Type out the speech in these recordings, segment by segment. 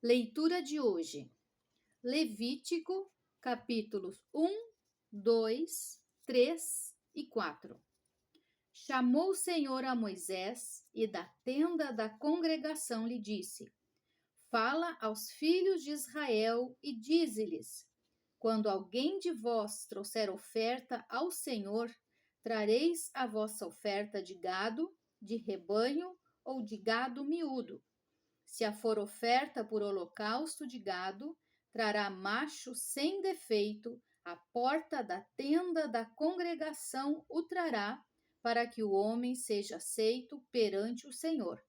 Leitura de hoje, Levítico, capítulos 1, 2, 3 e 4. Chamou o Senhor a Moisés e da tenda da congregação lhe disse: Fala aos filhos de Israel e dize-lhes: Quando alguém de vós trouxer oferta ao Senhor, trareis a vossa oferta de gado, de rebanho ou de gado miúdo. Se a for oferta por holocausto de gado, trará macho sem defeito, a porta da tenda da congregação o trará, para que o homem seja aceito perante o Senhor.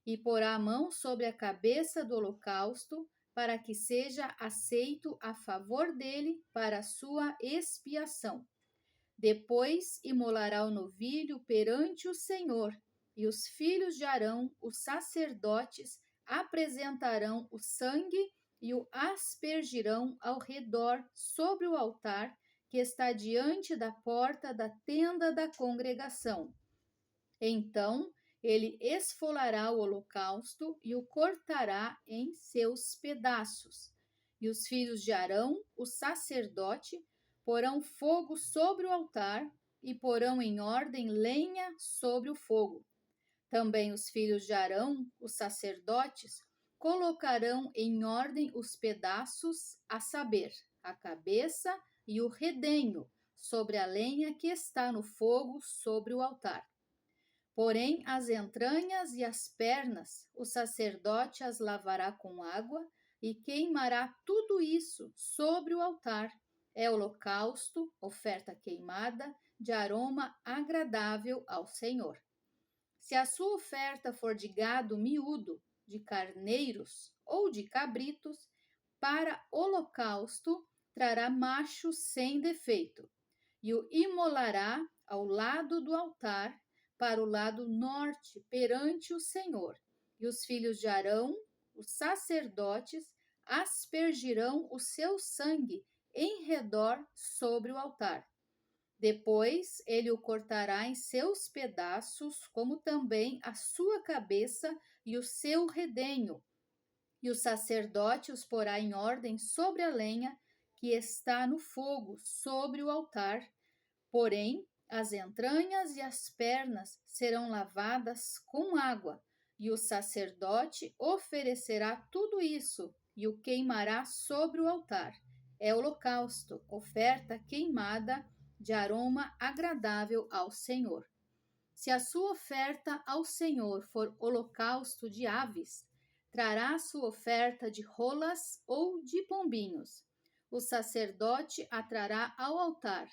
E porá a mão sobre a cabeça do holocausto, para que seja aceito a favor dele para a sua expiação. Depois imolará o novilho perante o Senhor, e os filhos de Arão, os sacerdotes, apresentarão o sangue e o aspergirão ao redor sobre o altar que está diante da porta da tenda da congregação. Então ele esfolará o holocausto e o cortará em seus pedaços. E os filhos de Arão, o sacerdote, porão fogo sobre o altar e porão em ordem lenha sobre o fogo. Também os filhos de Arão, os sacerdotes, colocarão em ordem os pedaços, a saber, a cabeça e o redenho, sobre a lenha que está no fogo sobre o altar. Porém, as entranhas e as pernas, o sacerdote as lavará com água e queimará tudo isso sobre o altar. É holocausto, oferta queimada, de aroma agradável ao Senhor. Se a sua oferta for de gado miúdo, de carneiros ou de cabritos, para holocausto trará macho sem defeito, e o imolará ao lado do altar, para o lado norte, perante o Senhor. E os filhos de Arão, os sacerdotes, aspergirão o seu sangue em redor sobre o altar. Depois ele o cortará em seus pedaços, como também a sua cabeça e o seu redenho. E o sacerdote os porá em ordem sobre a lenha que está no fogo, sobre o altar. Porém, as entranhas e as pernas serão lavadas com água, e o sacerdote oferecerá tudo isso e o queimará sobre o altar. É holocausto, oferta queimada, de aroma agradável ao Senhor. Se a sua oferta ao Senhor for holocausto de aves, trará sua oferta de rolas ou de pombinhos. O sacerdote a trará ao altar,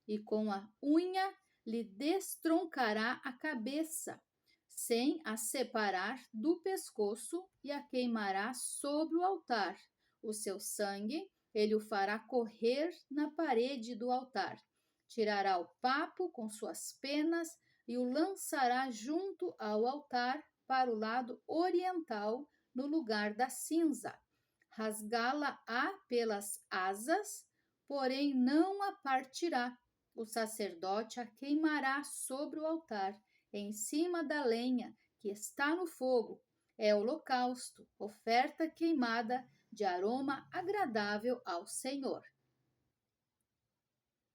e com a unha lhe destroncará a cabeça, sem a separar do pescoço, e a queimará sobre o altar. O seu sangue ele o fará correr na parede do altar. Tirará o papo com suas penas e o lançará junto ao altar para o lado oriental, no lugar da cinza. Rasgá-la-á pelas asas, porém não a partirá. O sacerdote a queimará sobre o altar, em cima da lenha que está no fogo. É holocausto, oferta queimada, de aroma agradável ao Senhor.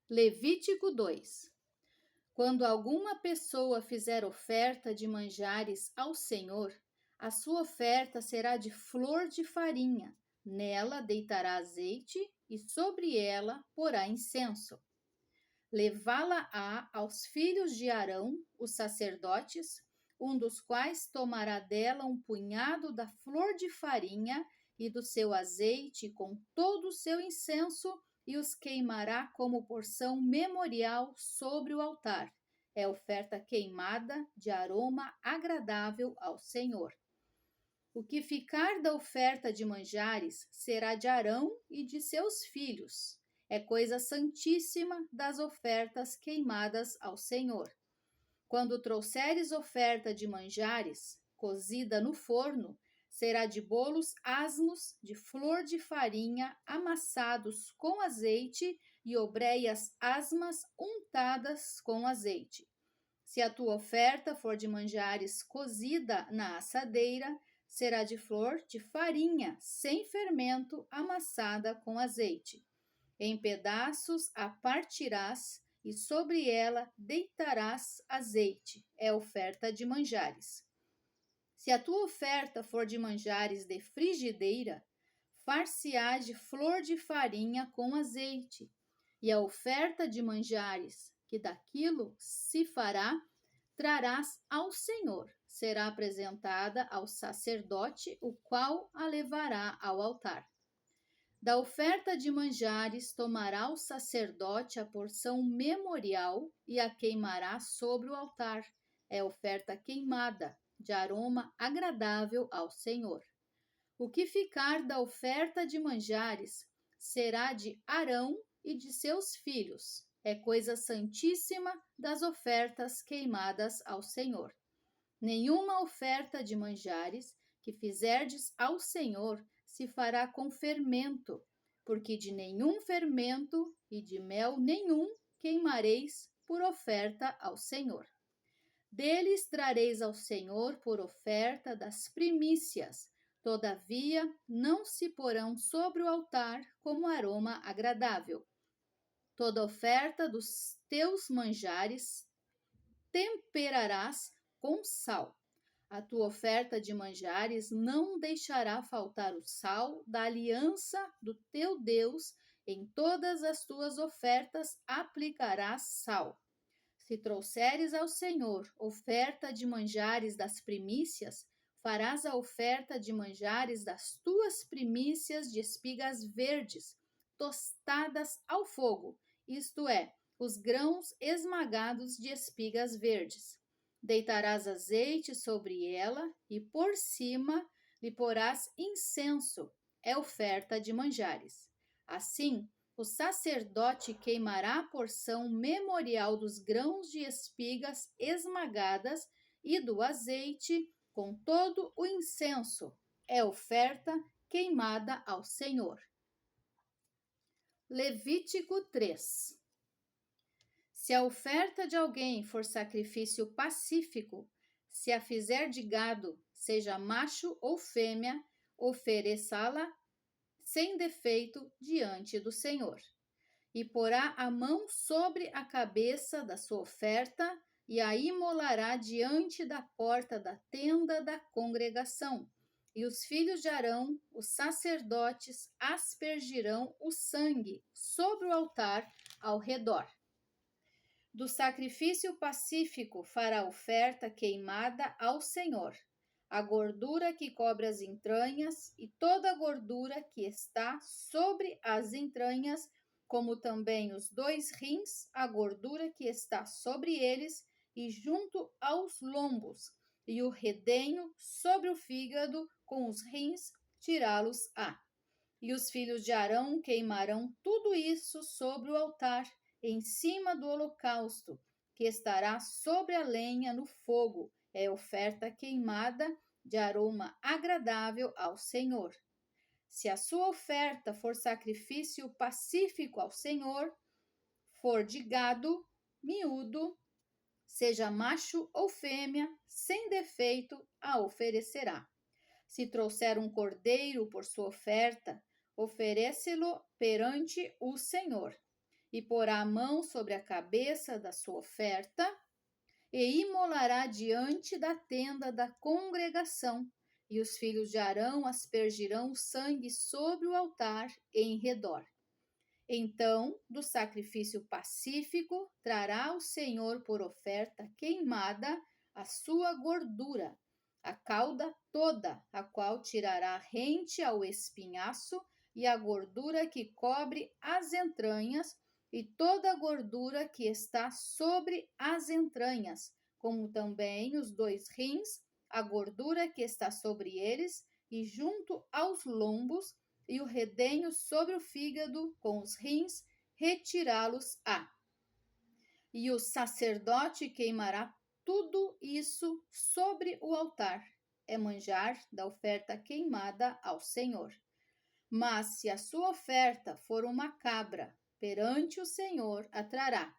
Levítico 2. Quando alguma pessoa fizer oferta de manjares ao Senhor, a sua oferta será de flor de farinha. Nela deitará azeite e sobre ela porá incenso. Levá-la-á aos filhos de Arão, os sacerdotes, um dos quais tomará dela um punhado da flor de farinha e do seu azeite com todo o seu incenso, e os queimará como porção memorial sobre o altar. É oferta queimada, de aroma agradável ao Senhor. O que ficar da oferta de manjares será de Arão e de seus filhos. É coisa santíssima das ofertas queimadas ao Senhor. Quando trouxeres oferta de manjares, cozida no forno, será de bolos asmos, de flor de farinha, amassados com azeite, e obreias asmas untadas com azeite. Se a tua oferta for de manjares cozida na assadeira, será de flor de farinha, sem fermento, amassada com azeite. Em pedaços a partirás e sobre ela deitarás azeite. É oferta de manjares. Se a tua oferta for de manjares de frigideira, far-se-á de flor de farinha com azeite. E a oferta de manjares, que daquilo se fará, trarás ao Senhor. Será apresentada ao sacerdote, o qual a levará ao altar. Da oferta de manjares tomará o sacerdote a porção memorial e a queimará sobre o altar. É oferta queimada, de aroma agradável ao Senhor. O que ficar da oferta de manjares será de Arão e de seus filhos. É coisa santíssima das ofertas queimadas ao Senhor. Nenhuma oferta de manjares que fizerdes ao Senhor se fará com fermento, porque de nenhum fermento e de mel nenhum queimareis por oferta ao Senhor. Deles trareis ao Senhor por oferta das primícias, todavia não se porão sobre o altar como aroma agradável. Toda oferta dos teus manjares temperarás com sal. A tua oferta de manjares não deixará faltar o sal da aliança do teu Deus. Em todas as tuas ofertas aplicarás sal. Se trouxeres ao Senhor oferta de manjares das primícias, farás a oferta de manjares das tuas primícias de espigas verdes, tostadas ao fogo, isto é, os grãos esmagados de espigas verdes. Deitarás azeite sobre ela e por cima lhe porás incenso, é oferta de manjares. Assim, o sacerdote queimará a porção memorial dos grãos de espigas esmagadas e do azeite com todo o incenso, é oferta queimada ao Senhor. Levítico 3. Se a oferta de alguém for sacrifício pacífico, se a fizer de gado, seja macho ou fêmea, ofereçá-la sem defeito diante do Senhor. E porá a mão sobre a cabeça da sua oferta e a imolará diante da porta da tenda da congregação. E os filhos de Arão, os sacerdotes, aspergirão o sangue sobre o altar ao redor. Do sacrifício pacífico fará oferta queimada ao Senhor, a gordura que cobre as entranhas e toda a gordura que está sobre as entranhas, como também os 2 rins, a gordura que está sobre eles e junto aos lombos, e o redenho sobre o fígado com os rins, tirá-los-á. E os filhos de Arão queimarão tudo isso sobre o altar, em cima do holocausto, que estará sobre a lenha no fogo, é oferta queimada de aroma agradável ao Senhor. Se a sua oferta for sacrifício pacífico ao Senhor, for de gado, miúdo, seja macho ou fêmea, sem defeito a oferecerá. Se trouxer um cordeiro por sua oferta, oferece-lo perante o Senhor. E porá a mão sobre a cabeça da sua oferta, e imolará diante da tenda da congregação, e os filhos de Arão aspergirão o sangue sobre o altar em redor. Então, do sacrifício pacífico, trará o Senhor por oferta queimada a sua gordura, a cauda toda, a qual tirará rente ao espinhaço, e a gordura que cobre as entranhas, e toda a gordura que está sobre as entranhas, como também os 2 rins, a gordura que está sobre eles, e junto aos lombos, e o redenho sobre o fígado, com os rins, retirá-los-á. E o sacerdote queimará tudo isso sobre o altar, é manjar da oferta queimada ao Senhor. Mas se a sua oferta for uma cabra, perante o Senhor a trará,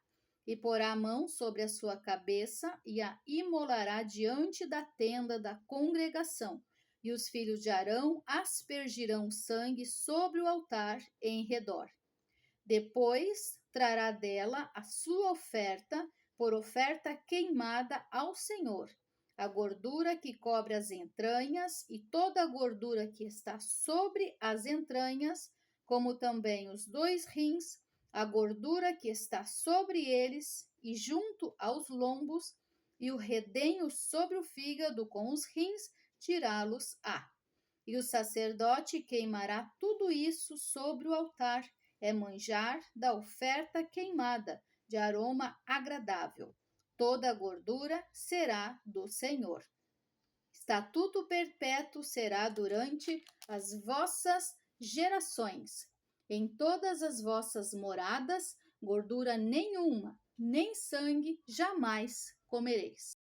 e porá a mão sobre a sua cabeça e a imolará diante da tenda da congregação, e os filhos de Arão aspergirão sangue sobre o altar em redor. Depois trará dela a sua oferta por oferta queimada ao Senhor, a gordura que cobre as entranhas e toda a gordura que está sobre as entranhas, como também os 2 rins, a gordura que está sobre eles e junto aos lombos, e o redenho sobre o fígado com os rins, tirá-los-á. E o sacerdote queimará tudo isso sobre o altar, é manjar da oferta queimada, de aroma agradável. Toda a gordura será do Senhor. Estatuto perpétuo será durante as vossas gerações. Em todas as vossas moradas, gordura nenhuma, nem sangue jamais comereis.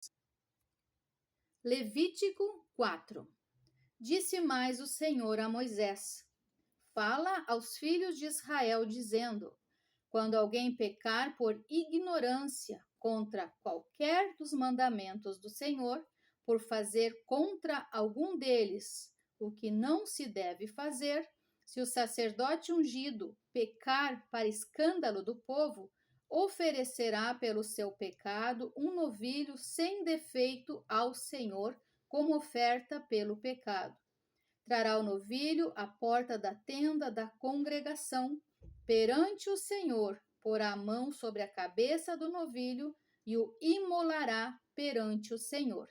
Levítico 4. Disse mais o Senhor a Moisés: Fala aos filhos de Israel, dizendo: Quando alguém pecar por ignorância contra qualquer dos mandamentos do Senhor, por fazer contra algum deles o que não se deve fazer, se o sacerdote ungido pecar para escândalo do povo, oferecerá pelo seu pecado um novilho sem defeito ao Senhor como oferta pelo pecado. Trará o novilho à porta da tenda da congregação, perante o Senhor, porá a mão sobre a cabeça do novilho e o imolará perante o Senhor.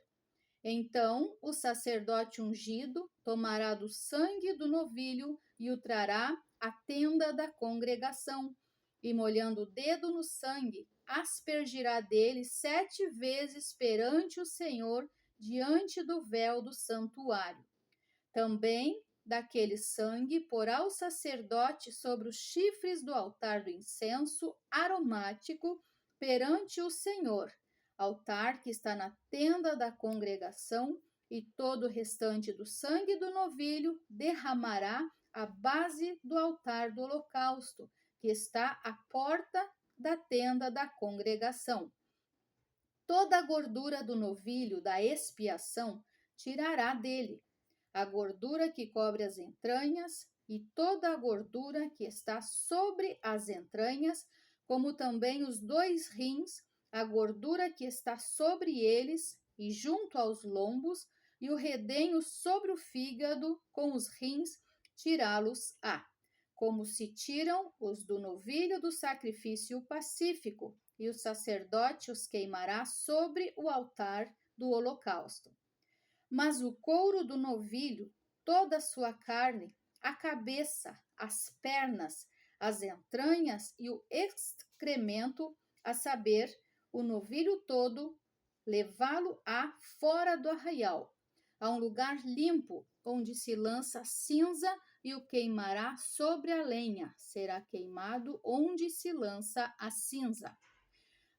Então o sacerdote ungido tomará do sangue do novilho e o trará à tenda da congregação, e molhando o dedo no sangue, aspergirá dele 7 vezes perante o Senhor, diante do véu do santuário. Também daquele sangue porá o sacerdote sobre os chifres do altar do incenso aromático perante o Senhor, altar que está na tenda da congregação, e todo o restante do sangue do novilho derramará à base do altar do holocausto, que está à porta da tenda da congregação. Toda a gordura do novilho da expiação tirará dele, a gordura que cobre as entranhas e toda a gordura que está sobre as entranhas, como também os 2 rins, a gordura que está sobre eles e junto aos lombos, e o redenho sobre o fígado com os rins, tirá-los-á, como se tiram os do novilho do sacrifício pacífico, e o sacerdote os queimará sobre o altar do holocausto. Mas o couro do novilho, toda a sua carne, a cabeça, as pernas, as entranhas e o excremento, a saber, o novilho todo, levá-lo-á fora do arraial, a um lugar limpo, onde se lança cinza, e o queimará sobre a lenha, será queimado onde se lança a cinza.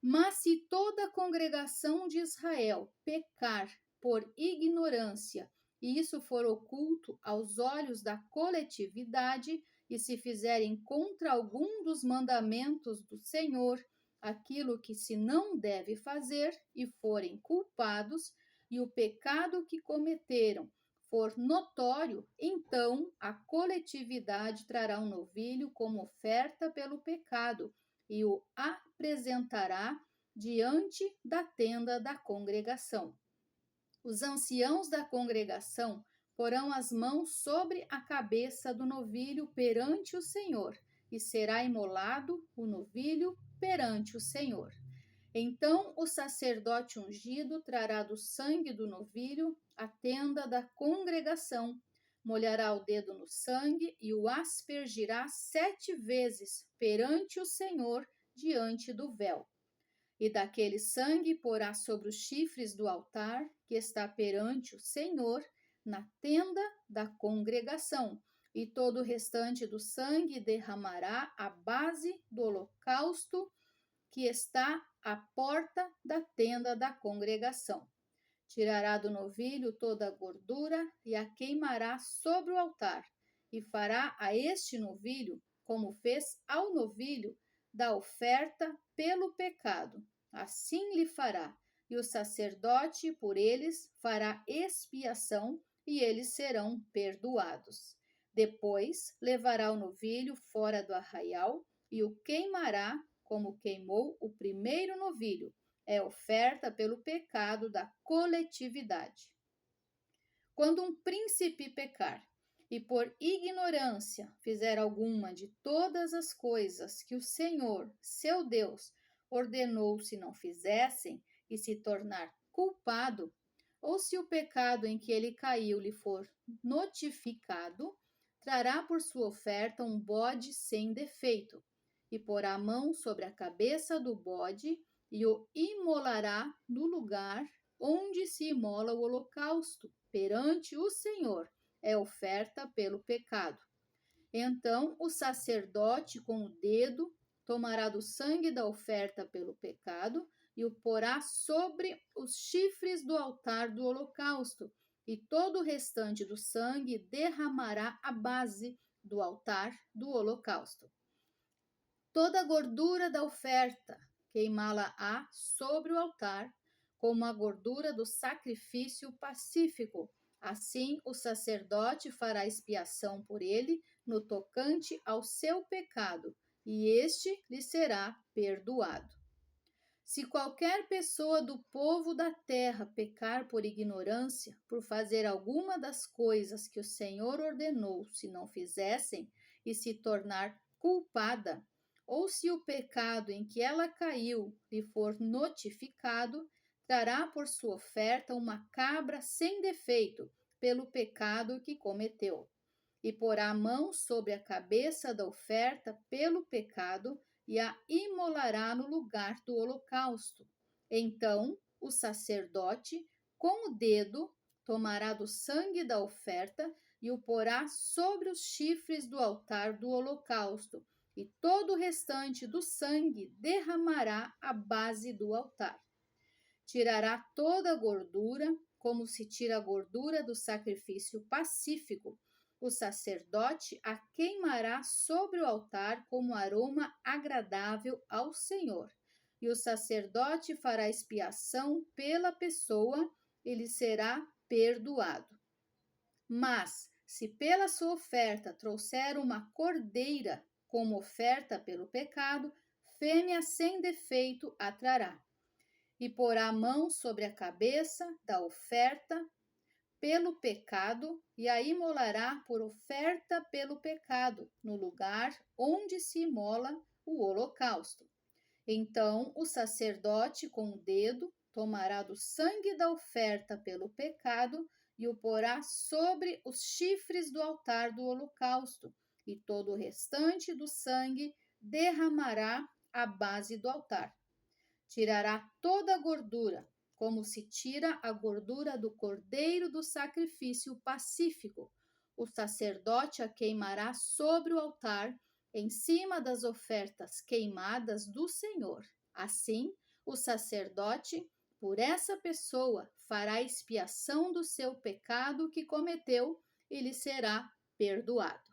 Mas se toda a congregação de Israel pecar por ignorância, e isso for oculto aos olhos da coletividade, e se fizerem contra algum dos mandamentos do Senhor aquilo que se não deve fazer, e forem culpados, e o pecado que cometeram for notório, então a coletividade trará um novilho como oferta pelo pecado, e o apresentará diante da tenda da congregação. Os anciãos da congregação porão as mãos sobre a cabeça do novilho perante o Senhor, e será imolado o novilho perante o Senhor. Então o sacerdote ungido trará do sangue do novilho a tenda da congregação, molhará o dedo no sangue e o aspergirá 7 vezes perante o Senhor diante do véu. E daquele sangue porá sobre os chifres do altar que está perante o Senhor, na tenda da congregação, e todo o restante do sangue derramará à base do holocausto que está à porta da tenda da congregação. Tirará do novilho toda a gordura e a queimará sobre o altar, e fará a este novilho como fez ao novilho da oferta pelo pecado. Assim lhe fará, e o sacerdote por eles fará expiação, e eles serão perdoados. Depois levará o novilho fora do arraial e o queimará como queimou o primeiro novilho. É oferta pelo pecado da coletividade. Quando um príncipe pecar e por ignorância fizer alguma de todas as coisas que o Senhor, seu Deus, ordenou se não fizessem e se tornar culpado, ou se o pecado em que ele caiu lhe for notificado, trará por sua oferta um bode sem defeito, e porá a mão sobre a cabeça do bode e o imolará no lugar onde se imola o holocausto, perante o Senhor, é oferta pelo pecado. Então o sacerdote com o dedo tomará do sangue da oferta pelo pecado e o porá sobre os chifres do altar do holocausto, e todo o restante do sangue derramará à base do altar do holocausto. Toda a gordura da oferta queimá-la-á sobre o altar, como a gordura do sacrifício pacífico. Assim o sacerdote fará expiação por ele no tocante ao seu pecado, e este lhe será perdoado. Se qualquer pessoa do povo da terra pecar por ignorância, por fazer alguma das coisas que o Senhor ordenou se não fizessem, e se tornar culpada, ou se o pecado em que ela caiu lhe for notificado, trará por sua oferta uma cabra sem defeito, pelo pecado que cometeu, e porá a mão sobre a cabeça da oferta pelo pecado, e a imolará no lugar do holocausto. Então o sacerdote, com o dedo, tomará do sangue da oferta e o porá sobre os chifres do altar do holocausto, e todo o restante do sangue derramará à base do altar. Tirará toda a gordura, como se tira a gordura do sacrifício pacífico. O sacerdote a queimará sobre o altar como aroma agradável ao Senhor. E o sacerdote fará expiação pela pessoa e lhe será perdoado. Mas, se pela sua oferta trouxer uma cordeira como oferta pelo pecado, fêmea sem defeito a trará. E porá a mão sobre a cabeça da oferta pelo pecado e a imolará por oferta pelo pecado, no lugar onde se imola o holocausto. Então o sacerdote com o dedo tomará do sangue da oferta pelo pecado e o porá sobre os chifres do altar do holocausto, e todo o restante do sangue derramará à base do altar. Tirará toda a gordura, como se tira a gordura do cordeiro do sacrifício pacífico. O sacerdote a queimará sobre o altar, em cima das ofertas queimadas do Senhor. Assim, o sacerdote, por essa pessoa, fará expiação do seu pecado que cometeu e lhe será perdoado.